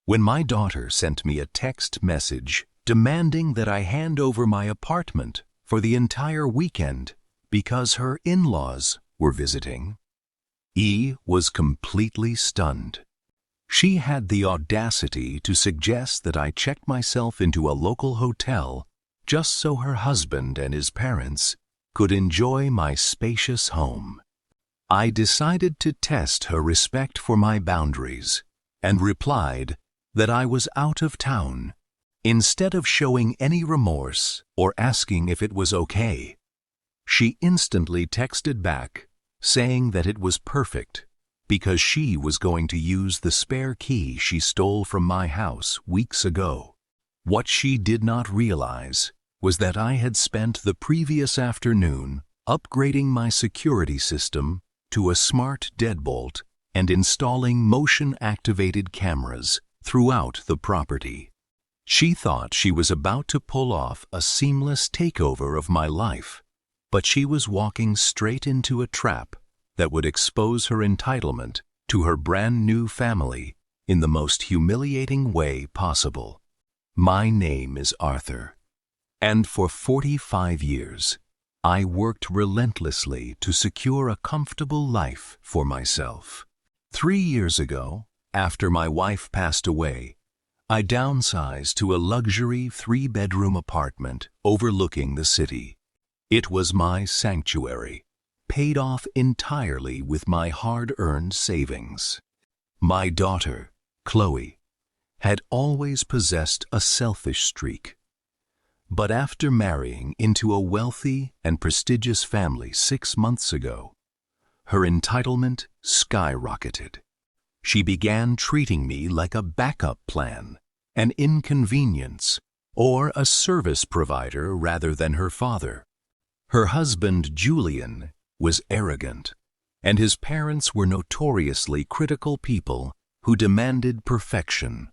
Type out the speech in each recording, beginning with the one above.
When my daughter sent me a text message demanding that I hand over my apartment for the entire weekend because her in-laws were visiting, E was completely stunned. She had the audacity to suggest that I check myself into a local hotel just so her husband and his parents could enjoy my spacious home. I decided to test her respect for my boundaries and replied that I was out of town, instead of showing any remorse or asking if it was okay. She instantly texted back, saying that it was perfect because she was going to use the spare key she stole from my house weeks ago. What she did not realize was that I had spent the previous afternoon upgrading my security system to a smart deadbolt and installing motion-activated cameras throughout the property. She thought she was about to pull off a seamless takeover of my life, but she was walking straight into a trap that would expose her entitlement to her brand new family in the most humiliating way possible. My name is Arthur, and for 45 years, I worked relentlessly to secure a comfortable life for myself. 3 years ago, after my wife passed away, I downsized to a luxury 3-bedroom apartment overlooking the city. It was my sanctuary, paid off entirely with my hard-earned savings. My daughter, Chloe, had always possessed a selfish streak. But after marrying into a wealthy and prestigious family 6 months ago, her entitlement skyrocketed. She began treating me like a backup plan, an inconvenience, or a service provider rather than her father. Her husband, Julian, was arrogant, and his parents were notoriously critical people who demanded perfection.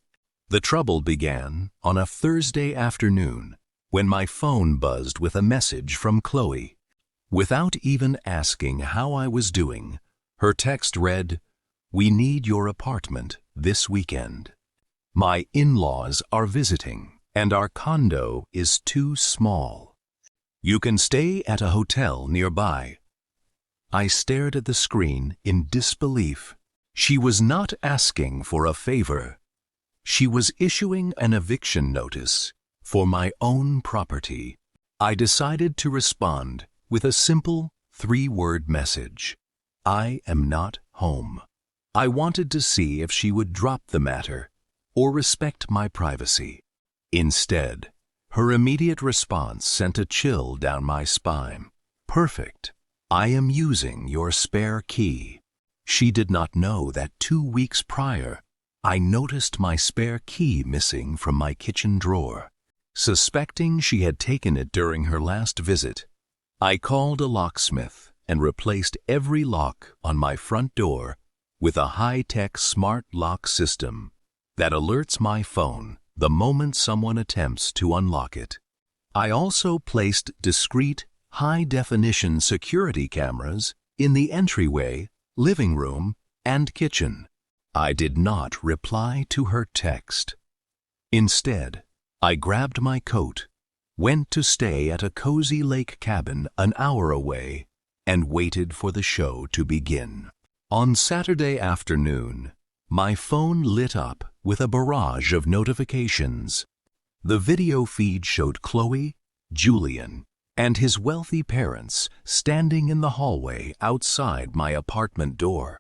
The trouble began on a Thursday afternoon when my phone buzzed with a message from Chloe. Without even asking how I was doing, her text read, "We need your apartment this weekend. My in-laws are visiting, and our condo is too small. You can stay at a hotel nearby." I stared at the screen in disbelief. She was not asking for a favor. She was issuing an eviction notice for my own property. I decided to respond with a simple 3-word message. I am not home. I wanted to see if she would drop the matter or respect my privacy. Instead, her immediate response sent a chill down my spine. Perfect. I am using your spare key. She did not know that 2 weeks prior, I noticed my spare key missing from my kitchen drawer. Suspecting she had taken it during her last visit, I called a locksmith and replaced every lock on my front door with a high-tech smart lock system that alerts my phone the moment someone attempts to unlock it. I also placed discreet, high-definition security cameras in the entryway, living room, and kitchen. I did not reply to her text. Instead, I grabbed my coat, went to stay at a cozy lake cabin an hour away, and waited for the show to begin. On Saturday afternoon, my phone lit up with a barrage of notifications. The video feed showed Chloe, Julian, and his wealthy parents standing in the hallway outside my apartment door.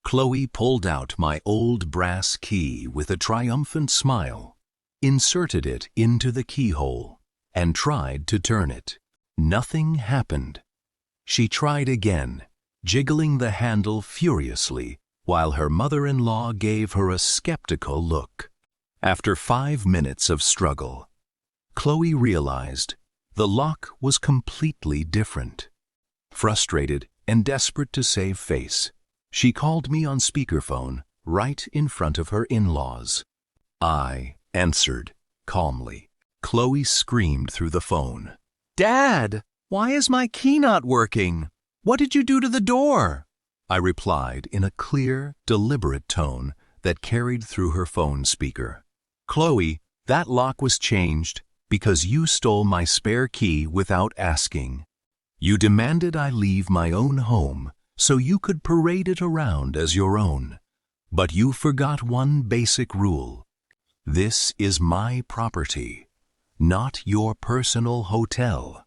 Chloe pulled out my old brass key with a triumphant smile, inserted it into the keyhole, and tried to turn it. Nothing happened. She tried again, jiggling the handle furiously, while her mother-in-law gave her a skeptical look. After 5 minutes of struggle, Chloe realized the lock was completely different. Frustrated and desperate to save face, she called me on speakerphone right in front of her in-laws. I answered calmly. Chloe screamed through the phone, "Dad, why is my key not working? What did you do to the door?" I replied in a clear, deliberate tone that carried through her phone speaker. "Chloe, that lock was changed because you stole my spare key without asking. You demanded I leave my own home so you could parade it around as your own. But you forgot one basic rule. This is my property, not your personal hotel."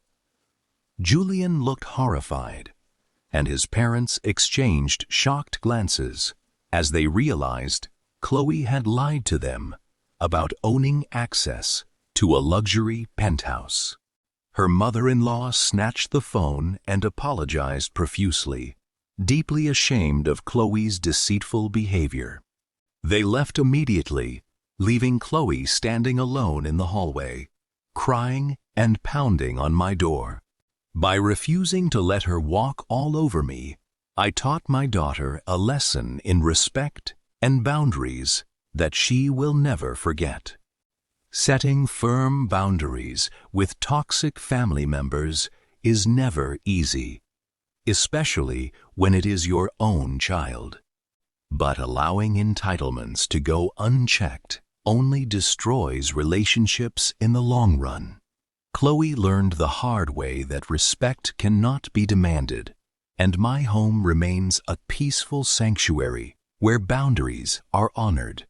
Julian looked horrified, and his parents exchanged shocked glances as they realized Chloe had lied to them about owning access to a luxury penthouse. Her mother-in-law snatched the phone and apologized profusely, deeply ashamed of Chloe's deceitful behavior. They left immediately, leaving Chloe standing alone in the hallway, crying and pounding on my door. By refusing to let her walk all over me, I taught my daughter a lesson in respect and boundaries that she will never forget. Setting firm boundaries with toxic family members is never easy, especially when it is your own child. But allowing entitlements to go unchecked only destroys relationships in the long run. Chloe learned the hard way that respect cannot be demanded, and my home remains a peaceful sanctuary where boundaries are honored.